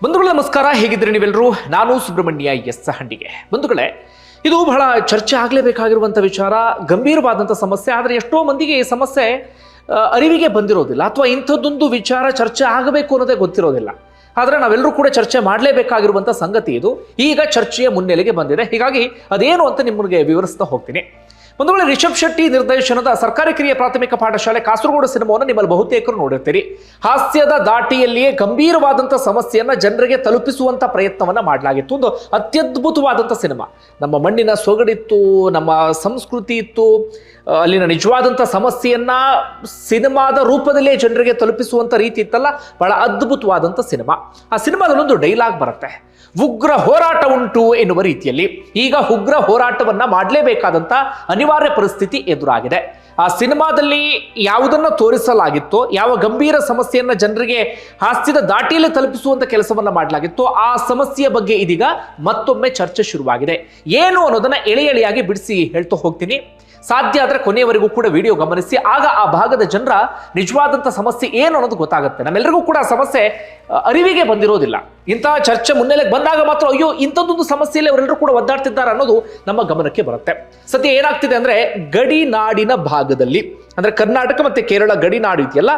ಬಂಧುಗಳೇ ನಮಸ್ಕಾರ, ಹೇಗಿದ್ದೀರಿ ನೀವೆಲ್ಲರೂ? ನಾನು ಸುಬ್ರಹ್ಮಣ್ಯ ಎಸ್ ಹಂಡಿಗೆ. ಬಂಧುಗಳೇ, ಇದು ಬಹಳ ಚರ್ಚೆ ಆಗಲೇಬೇಕಾಗಿರುವಂಥ ವಿಚಾರ, ಗಂಭೀರವಾದಂಥ ಸಮಸ್ಯೆ. ಆದರೆ ಎಷ್ಟೋ ಮಂದಿಗೆ ಈ ಸಮಸ್ಯೆ ಅರಿವಿಗೆ ಬಂದಿರೋದಿಲ್ಲ, ಅಥವಾ ಇಂಥದ್ದೊಂದು ವಿಚಾರ ಚರ್ಚೆ ಆಗಬೇಕು ಅನ್ನೋದೇ ಗೊತ್ತಿರೋದಿಲ್ಲ. ಆದರೆ ನಾವೆಲ್ಲರೂ ಕೂಡ ಚರ್ಚೆ ಮಾಡಲೇಬೇಕಾಗಿರುವಂಥ ಸಂಗತಿ ಇದು. ಈಗ ಚರ್ಚೆಯ ಮುನ್ನೆಲೆಗೆ ಬಂದಿದೆ, ಹೀಗಾಗಿ ಅದೇನು ಅಂತ ನಿಮಗೆ ವಿವರಿಸ್ತಾ ಹೋಗ್ತೀನಿ. ಒಂದು ವೇಳೆ ರಿಷಬ್ ಶೆಟ್ಟಿ ನಿರ್ದೇಶನದ ಸರ್ಕಾರಿ ಕಿರಿಯ ಪ್ರಾಥಮಿಕ ಪಾಠಶಾಲೆ ಕಾಸರಗೋಡು ಸಿನಿಮಾವನ್ನು ನಿಮ್ಮಲ್ಲಿ ಬಹುತೇಕರು ನೋಡಿರ್ತೀರಿ. ಹಾಸ್ಯದ ದಾಟಿಯಲ್ಲಿಯೇ ಗಂಭೀರವಾದಂಥ ಸಮಸ್ಯೆಯನ್ನು ಜನರಿಗೆ ತಲುಪಿಸುವಂಥ ಪ್ರಯತ್ನವನ್ನು ಮಾಡಲಾಗಿತ್ತು. ಒಂದು ಅತ್ಯದ್ಭುತವಾದಂಥ ಸಿನಿಮಾ. ನಮ್ಮ ಮಣ್ಣಿನ ಸೊಗಡಿತ್ತು, ನಮ್ಮ ಸಂಸ್ಕೃತಿ ಇತ್ತು, ಅಲ್ಲಿನ ನಿಜವಾದಂಥ ಸಮಸ್ಯೆಯನ್ನ ಸಿನಿಮಾದ ರೂಪದಲ್ಲೇ ಜನರಿಗೆ ತಲುಪಿಸುವಂಥ ರೀತಿ ಇತ್ತಲ್ಲ, ಬಹಳ ಅದ್ಭುತವಾದಂಥ ಸಿನಿಮಾ. ಆ ಸಿನಿಮಾದಲ್ಲೊಂದು ಡೈಲಾಗ್ ಬರುತ್ತೆ, ಉಗ್ರ ಹೋರಾಟ ಉಂಟು ಎನ್ನುವ ರೀತಿಯಲ್ಲಿ. ಈಗ ಉಗ್ರ ಹೋರಾಟವನ್ನ ಮಾಡಲೇಬೇಕಾದಂಥ ಅನಿವಾರ್ಯ ಪರಿಸ್ಥಿತಿ ಎದುರಾಗಿದೆ. ಆ ಸಿನಿಮಾದಲ್ಲಿ ಯಾವುದನ್ನು ತೋರಿಸಲಾಗಿತ್ತೋ, ಯಾವ ಗಂಭೀರ ಸಮಸ್ಯೆಯನ್ನ ಜನರಿಗೆ ಹಾಸ್ಯದ ದಾಟಿಯಲ್ಲಿ ತಲುಪಿಸುವಂತ ಕೆಲಸವನ್ನ ಮಾಡಲಾಗಿತ್ತು, ಆ ಸಮಸ್ಯೆಯ ಬಗ್ಗೆ ಇದೀಗ ಮತ್ತೊಮ್ಮೆ ಚರ್ಚೆ ಶುರುವಾಗಿದೆ. ಏನು ಅನ್ನೋದನ್ನ ಎಳೆ ಎಳೆಯಾಗಿ ಬಿಡಿಸಿ ಹೇಳ್ತಾ ಹೋಗ್ತೀನಿ. ಸಾಧ್ಯ ಆದರೆ ಕೊನೆಯವರೆಗೂ ಕೂಡ ವಿಡಿಯೋ ಗಮನಿಸಿ, ಆಗ ಆ ಭಾಗದ ಜನರ ನಿಜವಾದಂಥ ಸಮಸ್ಯೆ ಏನು ಅನ್ನೋದು ಗೊತ್ತಾಗುತ್ತೆ. ನಮ್ಮೆಲ್ಲರಿಗೂ ಕೂಡ ಆ ಸಮಸ್ಯೆ ಅರಿವಿಗೆ ಬಂದಿರೋದಿಲ್ಲ. ಇಂತಹ ಚರ್ಚೆ ಮುನ್ನೆಲೆಗೆ ಬಂದಾಗ ಮಾತ್ರ ಅಯ್ಯೋ ಇಂಥದ್ದೊಂದು ಸಮಸ್ಯೆಯಲ್ಲಿ ಅವರೆಲ್ಲರೂ ಕೂಡ ಒದ್ದಾಡ್ತಿದ್ದಾರೆ ಅನ್ನೋದು ನಮ್ಮ ಗಮನಕ್ಕೆ ಬರುತ್ತೆ. ಸದ್ಯ ಏನಾಗ್ತಿದೆ ಅಂದ್ರೆ, ಗಡಿನಾಡಿನ ಭಾಗದಲ್ಲಿ, ಅಂದ್ರೆ ಕರ್ನಾಟಕ ಮತ್ತೆ ಕೇರಳ ಗಡಿನಾಡು ಇದೆಯಲ್ಲ,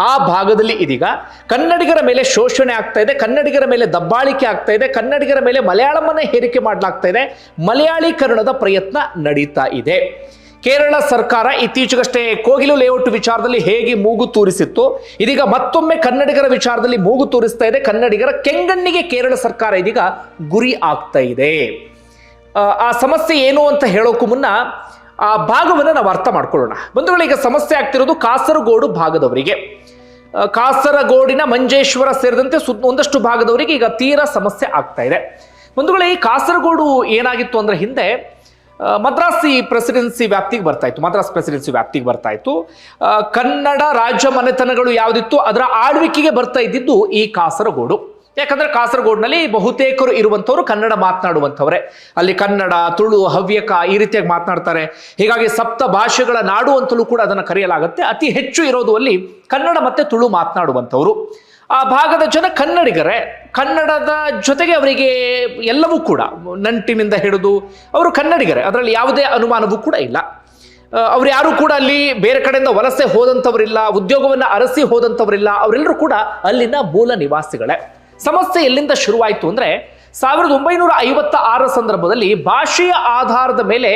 ಆ ಭಾಗದಲ್ಲಿ ಇದೀಗ ಕನ್ನಡಿಗರ ಮೇಲೆ ಶೋಷಣೆ ಆಗ್ತಾ ಇದೆ, ಕನ್ನಡಿಗರ ಮೇಲೆ ದಬ್ಬಾಳಿಕೆ ಆಗ್ತಾ ಇದೆ, ಕನ್ನಡಿಗರ ಮೇಲೆ ಮಲಯಾಳಮನ್ನ ಹೇರಿಕೆ ಮಾಡಲಾಗ್ತಾ ಇದೆ, ಮಲಯಾಳೀಕರಣದ ಪ್ರಯತ್ನ ನಡೀತಾ ಇದೆ. ಕೇರಳ ಸರ್ಕಾರ ಇತ್ತೀಚೆಗಷ್ಟೇ ಕೋಗಿಲು ಲೇಔಟ್ ವಿಚಾರದಲ್ಲಿ ಹೇಗೆ ಮೂಗು ತೂರಿಸಿತ್ತು, ಇದೀಗ ಮತ್ತೊಮ್ಮೆ ಕನ್ನಡಿಗರ ವಿಚಾರದಲ್ಲಿ ಮೂಗು ತೂರಿಸ್ತಾ ಇದೆ. ಕನ್ನಡಿಗರ ಕೆಂಗಣ್ಣಿಗೆ ಕೇರಳ ಸರ್ಕಾರ ಇದೀಗ ಗುರಿ ಆಗ್ತಾ ಇದೆ. ಆ ಸಮಸ್ಯೆ ಏನು ಅಂತ ಹೇಳೋಕ್ಕೂ ಮುನ್ನ ಆ ಭಾಗವನ್ನು ನಾವು ಅರ್ಥ ಮಾಡ್ಕೊಳ್ಳೋಣ. ಬಂಧುಗಳು, ಈಗ ಸಮಸ್ಯೆ ಆಗ್ತಿರೋದು ಕಾಸರಗೋಡು ಭಾಗದವರಿಗೆ. ಕಾಸರಗೋಡಿನ ಮಂಜೇಶ್ವರ ಸೇರಿದಂತೆ ಒಂದಷ್ಟು ಭಾಗದವರಿಗೆ ಈಗ ತೀರಾ ಸಮಸ್ಯೆ ಆಗ್ತಾ ಇದೆ. ಬಂಧುಗಳೇ, ಈ ಕಾಸರಗೋಡು ಏನಾಗಿತ್ತು ಅಂದ್ರೆ, ಹಿಂದೆ ಮದ್ರಾಸ್ ಪ್ರೆಸಿಡೆನ್ಸಿ ವ್ಯಾಪ್ತಿಗೆ ಬರ್ತಾ ಇತ್ತು. ಕನ್ನಡ ರಾಜ್ಯ ಮನೆತನಗಳು ಯಾವುದಿತ್ತು ಅದರ ಆಳ್ವಿಕೆಗೆ ಬರ್ತಾ ಇದ್ದಿದ್ದು ಈ ಕಾಸರಗೋಡು. ಯಾಕಂದ್ರೆ ಕಾಸರಗೋಡಿನಲ್ಲಿ ಬಹುತೇಕರು ಇರುವಂಥವ್ರು ಕನ್ನಡ ಮಾತನಾಡುವಂಥವ್ರೆ. ಅಲ್ಲಿ ಕನ್ನಡ, ತುಳು, ಹವ್ಯಕ ಈ ರೀತಿಯಾಗಿ ಮಾತನಾಡ್ತಾರೆ. ಹೀಗಾಗಿ ಸಪ್ತ ಭಾಷೆಗಳ ನಾಡು ಅಂತಲೂ ಕೂಡ ಅದನ್ನು ಕರೆಯಲಾಗುತ್ತೆ. ಅತಿ ಹೆಚ್ಚು ಇರೋದು ಅಲ್ಲಿ ಕನ್ನಡ ಮತ್ತೆ ತುಳು ಮಾತನಾಡುವಂಥವ್ರು. ಆ ಭಾಗದ ಜನ ಕನ್ನಡಿಗರೇ. ಕನ್ನಡದ ಜೊತೆಗೆ ಅವರಿಗೆ ಎಲ್ಲವೂ ಕೂಡ ನಂಟಿನಿಂದ ಹಿಡಿದು ಅವರು ಕನ್ನಡಿಗರೇ, ಅದರಲ್ಲಿ ಯಾವುದೇ ಅನುಮಾನವೂ ಕೂಡ ಇಲ್ಲ. ಅವ್ರು ಯಾರು ಕೂಡ ಅಲ್ಲಿ ಬೇರೆ ಕಡೆಯಿಂದ ವಲಸೆ ಹೋದಂಥವರಿಲ್ಲ, ಉದ್ಯೋಗವನ್ನು ಅರಸಿ ಹೋದಂಥವರಿಲ್ಲ. ಅವರೆಲ್ಲರೂ ಕೂಡ ಅಲ್ಲಿನ ಮೂಲ ನಿವಾಸಿಗಳೇ. ಸಮಸ್ಯೆ ಎಲ್ಲಿಂದ ಶುರುವಾಯಿತು ಅಂದ್ರೆ, 1956 ಸಂದರ್ಭದಲ್ಲಿ ಭಾಷೆಯ ಆಧಾರದ ಮೇಲೆ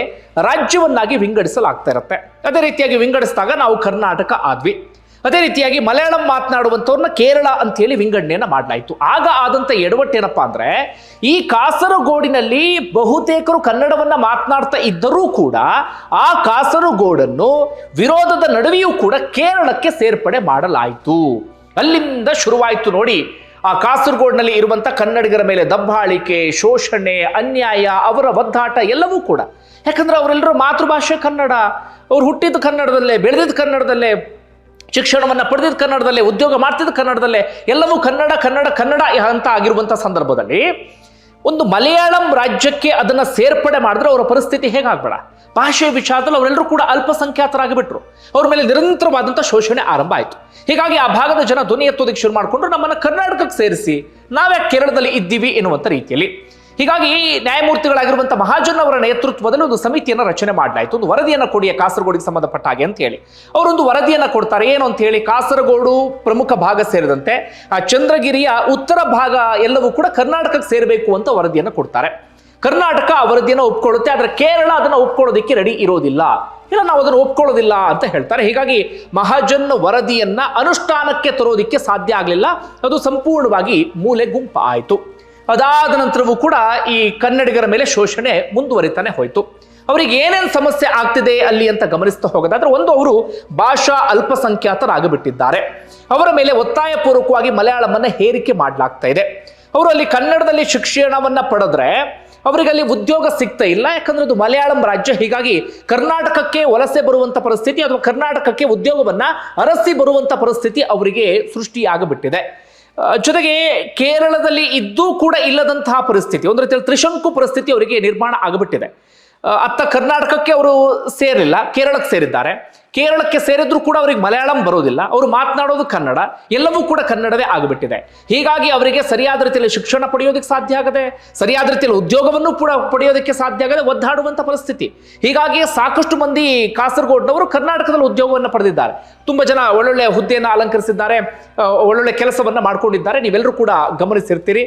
ರಾಜ್ಯವನ್ನಾಗಿ ವಿಂಗಡಿಸಲಾಗ್ತಾ ಇರುತ್ತೆ. ಅದೇ ರೀತಿಯಾಗಿ ವಿಂಗಡಿಸಿದಾಗ ನಾವು ಕರ್ನಾಟಕ ಆದ್ವಿ. ಅದೇ ರೀತಿಯಾಗಿ ಮಲಯಾಳಂ ಮಾತನಾಡುವಂಥವ್ರನ್ನ ಕೇರಳ ಅಂತ ಹೇಳಿ ವಿಂಗಡಣೆಯನ್ನ ಮಾಡಲಾಯಿತು. ಆಗ ಆದಂಥ ಎಡವಟ್ಟೇನಪ್ಪಾ ಅಂದ್ರೆ, ಈ ಕಾಸರಗೋಡಿನಲ್ಲಿ ಬಹುತೇಕರು ಕನ್ನಡವನ್ನ ಮಾತನಾಡ್ತಾ ಇದ್ದರೂ ಕೂಡ ಆ ಕಾಸರಗೋಡನ್ನು ವಿರೋಧದ ನಡುವೆಯೂ ಕೂಡ ಕೇರಳಕ್ಕೆ ಸೇರ್ಪಡೆ ಮಾಡಲಾಯಿತು. ಅಲ್ಲಿಂದ ಶುರುವಾಯಿತು ನೋಡಿ ಆ ಕಾಸರಗೋಡಿನಲ್ಲಿ ಇರುವಂಥ ಕನ್ನಡಿಗರ ಮೇಲೆ ದಬ್ಬಾಳಿಕೆ, ಶೋಷಣೆ, ಅನ್ಯಾಯ, ಅವರ ಒದ್ದಾಟ ಎಲ್ಲವೂ ಕೂಡ. ಯಾಕಂದ್ರೆ ಅವರೆಲ್ಲರೂ ಮಾತೃಭಾಷೆ ಕನ್ನಡ, ಅವ್ರು ಹುಟ್ಟಿದ ಕನ್ನಡದಲ್ಲೇ, ಬೆಳೆದಿದ್ದ ಕನ್ನಡದಲ್ಲೇ, ಶಿಕ್ಷಣವನ್ನು ಪಡೆದಿದ್ದ ಕನ್ನಡದಲ್ಲೇ, ಉದ್ಯೋಗ ಮಾಡ್ತಿದ್ದ ಕನ್ನಡದಲ್ಲೇ, ಎಲ್ಲವೂ ಕನ್ನಡ ಕನ್ನಡ ಕನ್ನಡ ಅಂತ ಆಗಿರುವಂಥ ಸಂದರ್ಭದಲ್ಲಿ ಒಂದು ಮಲಯಾಳಂ ರಾಜ್ಯಕ್ಕೆ ಅದನ್ನ ಸೇರ್ಪಡೆ ಮಾಡಿದ್ರೆ ಅವರ ಪರಿಸ್ಥಿತಿ ಹೇಗಾಗ್ಬೇಡ. ಭಾಷೆಯ ವಿಚಾರದಲ್ಲಿ ಅವರೆಲ್ಲರೂ ಕೂಡ ಅಲ್ಪಸಂಖ್ಯಾತರಾಗಿ ಬಿಟ್ರು. ಅವ್ರ ಮೇಲೆ ನಿರಂತರವಾದಂಥ ಶೋಷಣೆ ಆರಂಭ ಆಯಿತು. ಹೀಗಾಗಿ ಆ ಭಾಗದ ಜನ ಧ್ವನಿ ಎತ್ತೋದಕ್ಕೆ ಶುರು ಮಾಡಿಕೊಂಡ್ರು, ನಮ್ಮನ್ನು ಕರ್ನಾಟಕಕ್ಕೆ ಸೇರಿಸಿ, ನಾವ್ಯಾಕೆ ಕೇರಳದಲ್ಲಿ ಇದ್ದೀವಿ ಎನ್ನುವಂಥ ರೀತಿಯಲ್ಲಿ. ಹೀಗಾಗಿ ನ್ಯಾಯಮೂರ್ತಿಗಳಾಗಿರುವಂಥ ಮಹಾಜನ್ ಅವರ ನೇತೃತ್ವದಲ್ಲಿ ಒಂದು ಸಮಿತಿಯನ್ನು ರಚನೆ ಮಾಡಲಾಯಿತು. ಒಂದು ವರದಿಯನ್ನು ಕೊಡಿ ಕಾಸರಗೋಡಿಗೆ ಸಂಬಂಧಪಟ್ಟ ಹಾಗೆ ಅಂತ ಹೇಳಿ ಅವರೊಂದು ವರದಿಯನ್ನು ಕೊಡ್ತಾರೆ. ಏನು ಅಂತ ಹೇಳಿ, ಕಾಸರಗೋಡು ಪ್ರಮುಖ ಭಾಗ ಸೇರಿದಂತೆ ಆ ಚಂದ್ರಗಿರಿಯ ಉತ್ತರ ಭಾಗ ಎಲ್ಲವೂ ಕೂಡ ಕರ್ನಾಟಕಕ್ಕೆ ಸೇರಬೇಕು ಅಂತ ವರದಿಯನ್ನು ಕೊಡ್ತಾರೆ. ಕರ್ನಾಟಕ ಆ ವರದಿಯನ್ನು ಒಪ್ಕೊಳ್ಳುತ್ತೆ, ಆದರೆ ಕೇರಳ ಅದನ್ನು ಒಪ್ಕೊಳ್ಳೋದಕ್ಕೆ ರೆಡಿ ಇರೋದಿಲ್ಲ. ಇಲ್ಲ, ನಾವು ಅದನ್ನು ಒಪ್ಕೊಳ್ಳೋದಿಲ್ಲ ಅಂತ ಹೇಳ್ತಾರೆ. ಹೀಗಾಗಿ ಮಹಾಜನ್ ವರದಿಯನ್ನ ಅನುಷ್ಠಾನಕ್ಕೆ ತರೋದಕ್ಕೆ ಸಾಧ್ಯ ಆಗಲಿಲ್ಲ. ಅದು ಸಂಪೂರ್ಣವಾಗಿ ಮೂಲೆ ಗುಂಪು ಆಯಿತು. ಅದಾದ ನಂತರವೂ ಕೂಡ ಈ ಕನ್ನಡಿಗರ ಮೇಲೆ ಶೋಷಣೆ ಮುಂದುವರಿತಾನೆ ಹೋಯಿತು. ಅವರಿಗೆ ಏನೇನು ಸಮಸ್ಯೆ ಆಗ್ತಿದೆ ಅಲ್ಲಿ ಅಂತ ಗಮನಿಸ್ತಾ ಹೋಗೋದಾದ್ರೆ, ಒಂದು, ಅವರು ಭಾಷಾ ಅಲ್ಪಸಂಖ್ಯಾತರಾಗಿಬಿಟ್ಟಿದ್ದಾರೆ. ಅವರ ಮೇಲೆ ಒತ್ತಾಯಪೂರ್ವಕವಾಗಿ ಮಲಯಾಳಮನ್ನ ಹೇರಿಕೆ ಮಾಡಲಾಗ್ತಾ ಇದೆ. ಅವರು ಅಲ್ಲಿ ಕನ್ನಡದಲ್ಲಿ ಶಿಕ್ಷಣವನ್ನ ಪಡೆದ್ರೆ ಅವರಿಗೆ ಅಲ್ಲಿ ಉದ್ಯೋಗ ಸಿಗ್ತಾ ಇಲ್ಲ. ಯಾಕಂದ್ರೆ ಅದು ಮಲಯಾಳಂ ರಾಜ್ಯ. ಹೀಗಾಗಿ ಕರ್ನಾಟಕಕ್ಕೆ ವಲಸೆ ಬರುವಂತ ಪರಿಸ್ಥಿತಿ ಅಥವಾ ಕರ್ನಾಟಕಕ್ಕೆ ಉದ್ಯೋಗವನ್ನ ಅರಸಿ ಬರುವಂತ ಪರಿಸ್ಥಿತಿ ಅವರಿಗೆ ಸೃಷ್ಟಿಯಾಗಿಬಿಟ್ಟಿದೆ. ಜೊತೆಗೆ ಕೇರಳದಲ್ಲಿ ಇದ್ದೂ ಕೂಡ ಇಲ್ಲದಂತಹ ಪರಿಸ್ಥಿತಿ, ಒಂದು ರೀತಿಯಲ್ಲಿ ತ್ರಿಶಂಕು ಪರಿಸ್ಥಿತಿ ಅವರಿಗೆ ನಿರ್ಮಾಣ ಆಗಿಬಿಟ್ಟಿದೆ. ಅತ್ತ ಕರ್ನಾಟಕಕ್ಕೆ ಅವರು ಸೇರಿಲ್ಲ, ಕೇರಳಕ್ಕೆ ಸೇರಿದ್ದಾರೆ. ಕೇರಳಕ್ಕೆ ಸೇರಿದ್ರು ಕೂಡ ಅವರಿಗೆ ಮಲಯಾಳಂ ಬರೋದಿಲ್ಲ, ಅವರು ಮಾತನಾಡೋದು ಕನ್ನಡ, ಎಲ್ಲವೂ ಕೂಡ ಕನ್ನಡವೇ ಆಗಿಬಿಟ್ಟಿದೆ. ಹೀಗಾಗಿ ಅವರಿಗೆ ಸರಿಯಾದ ರೀತಿಯಲ್ಲಿ ಶಿಕ್ಷಣ ಪಡೆಯೋದಕ್ಕೆ ಸಾಧ್ಯ ಆಗದೆ, ಸರಿಯಾದ ರೀತಿಯಲ್ಲಿ ಉದ್ಯೋಗವನ್ನು ಕೂಡ ಪಡೆಯೋದಕ್ಕೆ ಸಾಧ್ಯ ಆಗದೆ, ಒದ್ದಾಡುವಂಥ ಪರಿಸ್ಥಿತಿ. ಹೀಗಾಗಿ ಸಾಕಷ್ಟು ಮಂದಿ ಕಾಸರಗೋಡ್ನವರು ಕರ್ನಾಟಕದಲ್ಲಿ ಉದ್ಯೋಗವನ್ನು ಪಡೆದಿದ್ದಾರೆ. ತುಂಬ ಜನ ಒಳ್ಳೊಳ್ಳೆ ಹುದ್ದೆಯನ್ನು ಅಲಂಕರಿಸಿದ್ದಾರೆ, ಒಳ್ಳೊಳ್ಳೆ ಕೆಲಸವನ್ನು ಮಾಡ್ಕೊಂಡಿದ್ದಾರೆ. ನೀವೆಲ್ಲರೂ ಕೂಡ ಗಮನಿಸಿರ್ತೀರಿ.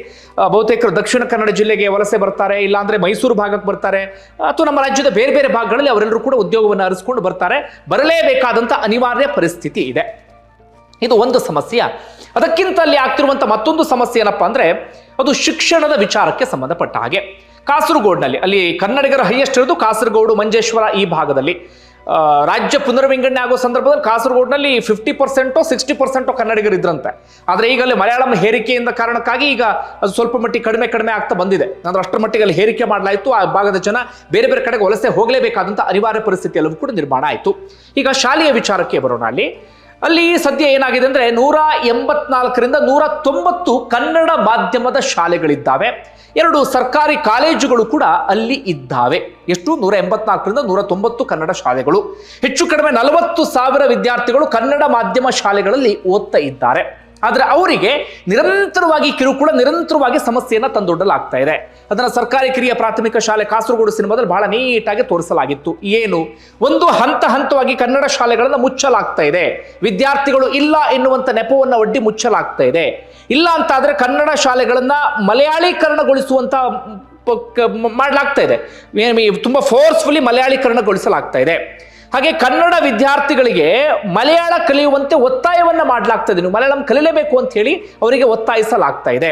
ಬಹುತೇಕರು ದಕ್ಷಿಣ ಕನ್ನಡ ಜಿಲ್ಲೆಗೆ ವಲಸೆ ಬರ್ತಾರೆ, ಇಲ್ಲಾಂದ್ರೆ ಮೈಸೂರು ಭಾಗಕ್ಕೆ ಬರ್ತಾರೆ, ಅಥವಾ ನಮ್ಮ ರಾಜ್ಯದ ಬೇರೆ ಬೇರೆ ಭಾಗಗಳಲ್ಲಿ ಅವರೆಲ್ಲರೂ ಕೂಡ ಉದ್ಯೋಗವನ್ನು ಅರಸಿಕೊಂಡು ಬರ್ತಾರೆ. ಬರಲೇಬೇಕಾದಂಥ ಅನಿವಾರ್ಯ ಪರಿಸ್ಥಿತಿ ಇದೆ. ಇದು ಒಂದು ಸಮಸ್ಯೆ. ಅದಕ್ಕಿಂತ ಅಲ್ಲಿ ಆಗ್ತಿರುವಂಥ ಮತ್ತೊಂದು ಸಮಸ್ಯೆ ಏನಪ್ಪಾ ಅಂದ್ರೆ, ಅದು ಶಿಕ್ಷಣದ ವಿಚಾರಕ್ಕೆ ಸಂಬಂಧಪಟ್ಟ ಹಾಗೆ. ಕಾಸರಗೋಡಿನಲ್ಲಿ ಅಲ್ಲಿ ಕನ್ನಡಿಗರ ಹೈಯೆಸ್ಟ್ ಇರೋದು ಕಾಸರಗೋಡು, ಮಂಜೇಶ್ವರ ಈ ಭಾಗದಲ್ಲಿ. ರಾಜ್ಯ ಪುನರ್ವಿಂಗಡಣೆ ಆಗೋ ಸಂದರ್ಭದಲ್ಲಿ ಕಾಸರಗೋಡಿನಲ್ಲಿ 50% 60% ಕನ್ನಡಿಗರು ಇದ್ರಂತೆ. ಆದರೆ ಈಗ ಅಲ್ಲಿ ಮಲಯಾಳಂ ಹೇರಿಕೆಯಿಂದ ಕಾರಣಕ್ಕಾಗಿ ಈಗ ಅದು ಸ್ವಲ್ಪ ಮಟ್ಟಿಗೆ ಕಡಿಮೆ ಆಗ್ತಾ ಬಂದಿದೆ. ಅಂದ್ರೆ ಅಷ್ಟರ ಮಟ್ಟಿಗೆ ಅಲ್ಲಿ ಹೇರಿಕೆ ಮಾಡಲಾಯಿತು. ಆ ಭಾಗದ ಜನ ಬೇರೆ ಬೇರೆ ಕಡೆಗೆ ವಲಸೆ ಹೋಗಲೇಬೇಕಾದಂಥ ಅನಿವಾರ್ಯ ಪರಿಸ್ಥಿತಿ ಎಲ್ಲವೂ ಕೂಡ ನಿರ್ಮಾಣ ಆಯಿತು. ಈಗ ಶಾಲೆಯ ವಿಚಾರಕ್ಕೆ ಬರೋಣ. ಅಲ್ಲಿ ಸದ್ಯ ಏನಾಗಿದೆ ಅಂದ್ರೆ 184ರಿಂದ 190 ಕನ್ನಡ ಮಾಧ್ಯಮದ ಶಾಲೆಗಳಿದ್ದಾವೆ. 2 ಸರ್ಕಾರಿ ಕಾಲೇಜುಗಳು ಕೂಡ ಅಲ್ಲಿ ಇದ್ದಾವೆ. ಎಷ್ಟು? 184ರಿಂದ 190 ಕನ್ನಡ ಶಾಲೆಗಳು. ಹೆಚ್ಚು ಕಡಿಮೆ 40,000 ವಿದ್ಯಾರ್ಥಿಗಳು ಕನ್ನಡ ಮಾಧ್ಯಮ ಶಾಲೆಗಳಲ್ಲಿ ಓದ್ತಾ ಇದ್ದಾರೆ. ಆದರೆ ಅವರಿಗೆ ನಿರಂತರವಾಗಿ ಕಿರುಕುಳ, ನಿರಂತರವಾಗಿ ಸಮಸ್ಯೆಯನ್ನು ತಂದೊಡ್ಡಲಾಗ್ತಾ ಇದೆ. ಅದನ್ನು ಸರ್ಕಾರಿ ಕಿರಿಯ ಪ್ರಾಥಮಿಕ ಶಾಲೆ ಕಾಸರಗೋಡು ಸಿನಿಮಾದಲ್ಲಿ ಬಹಳ ನೀಟಾಗಿ ತೋರಿಸಲಾಗಿತ್ತು. ಏನು? ಒಂದು ಹಂತವಾಗಿ ಕನ್ನಡ ಶಾಲೆಗಳನ್ನು ಮುಚ್ಚಲಾಗ್ತಾ ಇದೆ. ವಿದ್ಯಾರ್ಥಿಗಳು ಇಲ್ಲ ಎನ್ನುವಂಥ ನೆಪವನ್ನು ಒಡ್ಡಿ ಮುಚ್ಚಲಾಗ್ತಾ ಇದೆ. ಇಲ್ಲ ಅಂತ ಆದ್ರೆ ಕನ್ನಡ ಶಾಲೆಗಳನ್ನ ಮಲಯಾಳೀಕರಣಗೊಳಿಸುವಂತ ಮಾಡಲಾಗ್ತಾ ಇದೆ. ತುಂಬಾ ಫೋರ್ಸ್ಫುಲಿ ಮಲಯಾಳೀಕರಣಗೊಳಿಸಲಾಗ್ತಾ ಇದೆ. ಹಾಗೆ ಕನ್ನಡ ವಿದ್ಯಾರ್ಥಿಗಳಿಗೆ ಮಲಯಾಳ ಕಲಿಯುವಂತೆ ಒತ್ತಾಯವನ್ನ ಮಾಡಲಾಗ್ತದೆ. ನೀವು ಮಲಯಾಳಂ ಕಲಿಯಲೇಬೇಕು ಅಂತ ಹೇಳಿ ಅವರಿಗೆ ಒತ್ತಾಯಿಸಲಾಗ್ತಾ ಇದೆ.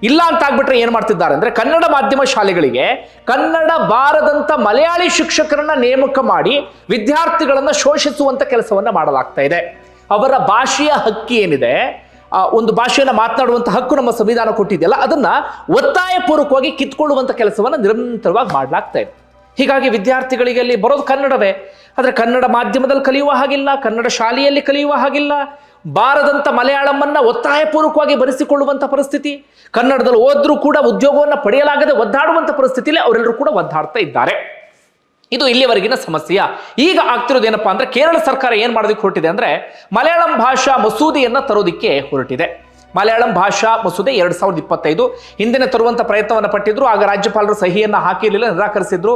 ಇಲ್ಲ ಅಂತ ಆಗ್ಬಿಟ್ರೆ ಏನ್ ಮಾಡ್ತಿದ್ದಾರೆ ಅಂದ್ರೆ, ಕನ್ನಡ ಮಾಧ್ಯಮ ಶಾಲೆಗಳಿಗೆ ಕನ್ನಡ ಬಾರದಂತ ಮಲಯಾಳಿ ಶಿಕ್ಷಕರನ್ನ ನೇಮಕ ಮಾಡಿ ವಿದ್ಯಾರ್ಥಿಗಳನ್ನ ಶೋಷಿಸುವಂತ ಕೆಲಸವನ್ನ ಮಾಡಲಾಗ್ತಾ ಇದೆ. ಅವರ ಭಾಷೆಯ ಹಕ್ಕಿ ಏನಿದೆ, ಒಂದು ಭಾಷೆಯನ್ನು ಮಾತನಾಡುವಂಥ ಹಕ್ಕು ನಮ್ಮ ಸಂವಿಧಾನ ಕೊಟ್ಟಿದೆಯಲ್ಲ, ಅದನ್ನ ಒತ್ತಾಯಪೂರ್ವಕವಾಗಿ ಕಿತ್ಕೊಳ್ಳುವಂಥ ಕೆಲಸವನ್ನು ನಿರಂತರವಾಗಿ ಮಾಡಲಾಗ್ತಾ ಇದೆ. ಹೀಗಾಗಿ ವಿದ್ಯಾರ್ಥಿಗಳಿಗೆ ಅಲ್ಲಿ ಬರೋದು ಕನ್ನಡವೇ, ಆದರೆ ಕನ್ನಡ ಮಾಧ್ಯಮದಲ್ಲಿ ಕಲಿಯುವ ಹಾಗಿಲ್ಲ, ಕನ್ನಡ ಶಾಲೆಯಲ್ಲಿ ಕಲಿಯುವ ಹಾಗಿಲ್ಲ. ಬಾರದಂತ ಮಲಯಾಳಮನ್ನ ಒತ್ತಾಯಪೂರ್ವಕವಾಗಿ ಬರೆಸಿಕೊಳ್ಳುವಂಥ ಪರಿಸ್ಥಿತಿ. ಕನ್ನಡದಲ್ಲಿ ಓದ್ರೂ ಕೂಡ ಉದ್ಯೋಗವನ್ನು ಪಡೆಯಲಾಗದೆ ಒದ್ದಾಡುವಂಥ ಪರಿಸ್ಥಿತಿಯಲ್ಲಿ ಅವರೆಲ್ಲರೂ ಕೂಡ ಒದ್ದಾಡ್ತಾ ಇದ್ದಾರೆ. ಇದು ಇಲ್ಲಿವರೆಗಿನ ಸಮಸ್ಯೆ. ಈಗ ಆಗ್ತಿರೋದೇನಪ್ಪಾ ಅಂದ್ರೆ, ಕೇರಳ ಸರ್ಕಾರ ಏನ್ ಮಾಡೋದಕ್ಕೆ ಹೊರಟಿದೆ ಅಂದ್ರೆ, ಮಲಯಾಳಂ ಭಾಷಾ ಮಸೂದೆಯನ್ನ ತರೋದಿಕ್ಕೆ ಹೊರಟಿದೆ. ಮಲಯಾಳಂ ಭಾಷಾ ಮಸೂದೆ 2025 ಹಿಂದಿನ ತರುವಂತ ಪ್ರಯತ್ನವನ್ನು ಪಟ್ಟಿದ್ರು. ಆಗ ರಾಜ್ಯಪಾಲರು ಸಹಿಯನ್ನ ಹಾಕಿರಲಿಲ್ಲ, ನಿರಾಕರಿಸಿದ್ರು.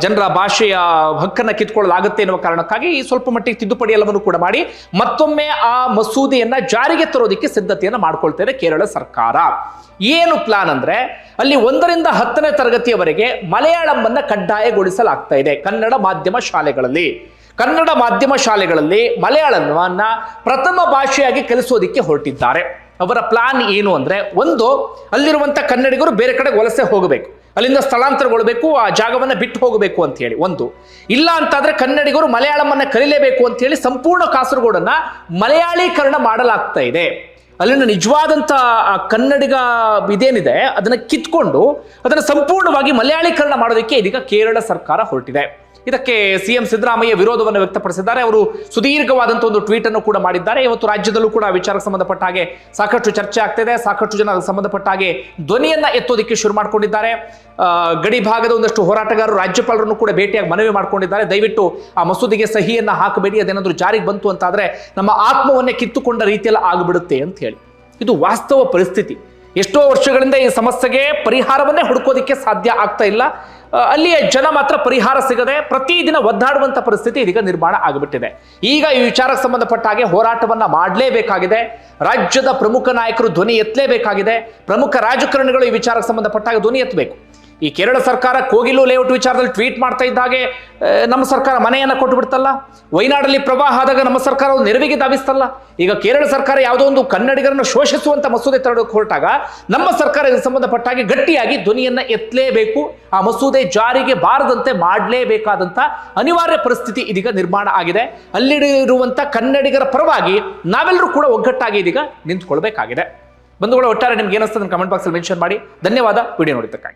ಜನರ ಭಾಷೆಯ ಹಕ್ಕನ್ನು ಕಿತ್ಕೊಳ್ಳಲಾಗುತ್ತೆ ಎನ್ನುವ ಕಾರಣಕ್ಕಾಗಿ ಸ್ವಲ್ಪ ಮಟ್ಟಿಗೆ ತಿದ್ದುಪಡಿ ಎಲ್ಲವನ್ನು ಕೂಡ ಮಾಡಿ ಮತ್ತೊಮ್ಮೆ ಆ ಮಸೂದೆಯನ್ನ ಜಾರಿಗೆ ತರೋದಕ್ಕೆ ಸಿದ್ಧತೆಯನ್ನು ಮಾಡ್ಕೊಳ್ತಾ ಇದೆ ಕೇರಳ ಸರ್ಕಾರ. ಏನು ಪ್ಲಾನ್ ಅಂದ್ರೆ, ಅಲ್ಲಿ 1ರಿಂದ 10ನೇ ತರಗತಿಯವರೆಗೆ ಮಲಯಾಳಂನ್ನ ಕಡ್ಡಾಯಗೊಳಿಸಲಾಗ್ತಾ ಇದೆ ಕನ್ನಡ ಮಾಧ್ಯಮ ಶಾಲೆಗಳಲ್ಲಿ. ಕನ್ನಡ ಮಾಧ್ಯಮ ಶಾಲೆಗಳಲ್ಲಿ ಮಲಯಾಳವನ್ನ ಪ್ರಥಮ ಭಾಷೆಯಾಗಿ ಕಲಿಸೋದಿಕ್ಕೆ ಹೊರಟಿದ್ದಾರೆ. ಅವರ ಪ್ಲಾನ್ ಏನು ಅಂದ್ರೆ, ಒಂದು, ಅಲ್ಲಿರುವಂತ ಕನ್ನಡಿಗರು ಬೇರೆ ಕಡೆಗೆ ವಲಸೆ ಹೋಗಬೇಕು, ಅಲ್ಲಿಂದ ಸ್ಥಳಾಂತರಗೊಳ್ಳಬೇಕು, ಆ ಜಾಗವನ್ನ ಬಿಟ್ಟು ಹೋಗಬೇಕು ಅಂತ ಹೇಳಿ ಒಂದು. ಇಲ್ಲ ಅಂತಾದ್ರೆ ಕನ್ನಡಿಗರು ಮಲಯಾಳಮನ್ನ ಕಲಿಲೇಬೇಕು ಅಂತ ಹೇಳಿ ಸಂಪೂರ್ಣ ಕಾಸರಗೋಡನ್ನ ಮಲಯಾಳೀಕರಣ ಮಾಡಲಾಗ್ತಾ ಇದೆ. ಅಲ್ಲಿನ ನಿಜವಾದಂಥ ಕನ್ನಡಿಗ ಇದೇನಿದೆ ಅದನ್ನ ಕಿತ್ಕೊಂಡು ಅದನ್ನು ಸಂಪೂರ್ಣವಾಗಿ ಮಲಯಾಳೀಕರಣ ಮಾಡೋದಕ್ಕೆ ಇದೀಗ ಕೇರಳ ಸರ್ಕಾರ ಹೊರಟಿದೆ. ಇದಕ್ಕೆ ಸಿಎಂ ಸಿದ್ದರಾಮಯ್ಯ ವಿರೋಧವನ್ನು ವ್ಯಕ್ತಪಡಿಸಿದ್ದಾರೆ. ಅವರು ಸುದೀರ್ಘವಾದಂಥ ಒಂದು ಟ್ವೀಟ್ ಅನ್ನು ಕೂಡ ಮಾಡಿದ್ದಾರೆ. ಇವತ್ತು ರಾಜ್ಯದಲ್ಲೂ ಕೂಡ ವಿಚಾರಕ್ಕೆ ಸಂಬಂಧಪಟ್ಟ ಹಾಗೆ ಸಾಕಷ್ಟು ಚರ್ಚೆ ಆಗ್ತಿದೆ. ಸಾಕಷ್ಟು ಜನ ಸಂಬಂಧಪಟ್ಟ ಹಾಗೆ ಧ್ವನಿಯನ್ನ ಎತ್ತೋದಕ್ಕೆ ಶುರು ಮಾಡ್ಕೊಂಡಿದ್ದಾರೆ. ಗಡಿ ಭಾಗದ ಒಂದಷ್ಟು ಹೋರಾಟಗಾರರು ರಾಜ್ಯಪಾಲರನ್ನು ಕೂಡ ಭೇಟಿಯಾಗಿ ಮನವಿ ಮಾಡ್ಕೊಂಡಿದ್ದಾರೆ. ದಯವಿಟ್ಟು ಆ ಮಸೂದೆಗೆ ಸಹಿಯನ್ನ ಹಾಕಬೇಡಿ, ಅದೇನಾದ್ರೂ ಜಾರಿಗೆ ಬಂತು ಅಂತಾದ್ರೆ ನಮ್ಮ ಆತ್ಮವನ್ನೇ ಕಿತ್ತುಕೊಂಡ ರೀತಿಯಲ್ಲಿ ಆಗಿಬಿಡುತ್ತೆ ಅಂತ ಹೇಳಿ. ಇದು ವಾಸ್ತವ ಪರಿಸ್ಥಿತಿ. ಎಷ್ಟೋ ವರ್ಷಗಳಿಂದ ಈ ಸಮಸ್ಯೆಗೆ ಪರಿಹಾರವನ್ನೇ ಹುಡುಕೋದಿಕ್ಕೆ ಸಾಧ್ಯ ಆಗ್ತಾ ಇಲ್ಲ. ಅಲ್ಲಿಯ ಜನ ಮಾತ್ರ ಪರಿಹಾರ ಸಿಗದೆ ಪ್ರತಿದಿನ ಒದ್ದಾಡುವಂತ ಪರಿಸ್ಥಿತಿ ಇದೀಗ ನಿರ್ಮಾಣ ಆಗಿಬಿಟ್ಟಿದೆ. ಈಗ ಈ ವಿಚಾರಕ್ಕೆ ಸಂಬಂಧಪಟ್ಟ ಹಾಗೆ ಹೋರಾಟವನ್ನ ಮಾಡಲೇಬೇಕಾಗಿದೆ. ರಾಜ್ಯದ ಪ್ರಮುಖ ನಾಯಕರು ಧ್ವನಿ ಎತ್ತಲೇಬೇಕಾಗಿದೆ. ಪ್ರಮುಖ ರಾಜಕಾರಣಿಗಳು ಈ ವಿಚಾರಕ್ಕೆ ಸಂಬಂಧಪಟ್ಟ ಹಾಗೆ ಧ್ವನಿ ಎತ್ತಬೇಕು. ಈ ಕೇರಳ ಸರ್ಕಾರ ಕೋಗಿಲು ಲೇಔಟ್ ವಿಚಾರದಲ್ಲಿ ಟ್ವೀಟ್ ಮಾಡ್ತಾ ಇದ್ದ ಹಾಗೆ ನಮ್ಮ ಸರ್ಕಾರ ಮನೆಯನ್ನ ಕೊಟ್ಟು ಬಿಡ್ತಲ್ಲ. ವೈನಾಡಲ್ಲಿ ಪ್ರವಾಹ ಆದಾಗ ನಮ್ಮ ಸರ್ಕಾರ ನೆರವಿಗೆ ಧಾವಿಸ್ತಲ್ಲ. ಈಗ ಕೇರಳ ಸರ್ಕಾರ ಯಾವುದೋ ಒಂದು ಕನ್ನಡಿಗರನ್ನು ಶೋಷಿಸುವಂತ ಮಸೂದೆ ತರೋದಕ್ಕೆ ಹೊರಟಾಗ ನಮ್ಮ ಸರ್ಕಾರ ಇದಕ್ಕೆ ಸಂಬಂಧಪಟ್ಟ ಹಾಗೆ ಗಟ್ಟಿಯಾಗಿ ಧ್ವನಿಯನ್ನ ಎತ್ತಲೇಬೇಕು. ಆ ಮಸೂದೆ ಜಾರಿಗೆ ಬಾರದಂತೆ ಮಾಡಲೇಬೇಕಾದಂತ ಅನಿವಾರ್ಯ ಪರಿಸ್ಥಿತಿ ಇದೀಗ ನಿರ್ಮಾಣ ಆಗಿದೆ. ಅಲ್ಲಿರುವಂತ ಕನ್ನಡಿಗರ ಪರವಾಗಿ ನಾವೆಲ್ಲರೂ ಕೂಡ ಒಗ್ಗಟ್ಟಾಗಿ ಇದೀಗ ನಿಂತ್ಕೊಳ್ಬೇಕಾಗಿದೆ. ಬಂಧುಗಳು, ಒಟ್ಟಾರೆ ನಿಮ್ಗೆ ಏನಿಸ್ತದೆ ಕಮೆಂಟ್ ಬಾಕ್ಸ್ ಅಲ್ಲಿ ಮೆನ್ಷನ್ ಮಾಡಿ. ಧನ್ಯವಾದ ವಿಡಿಯೋ ನೋಡಿದ್ದಕ್ಕಾಗಿ.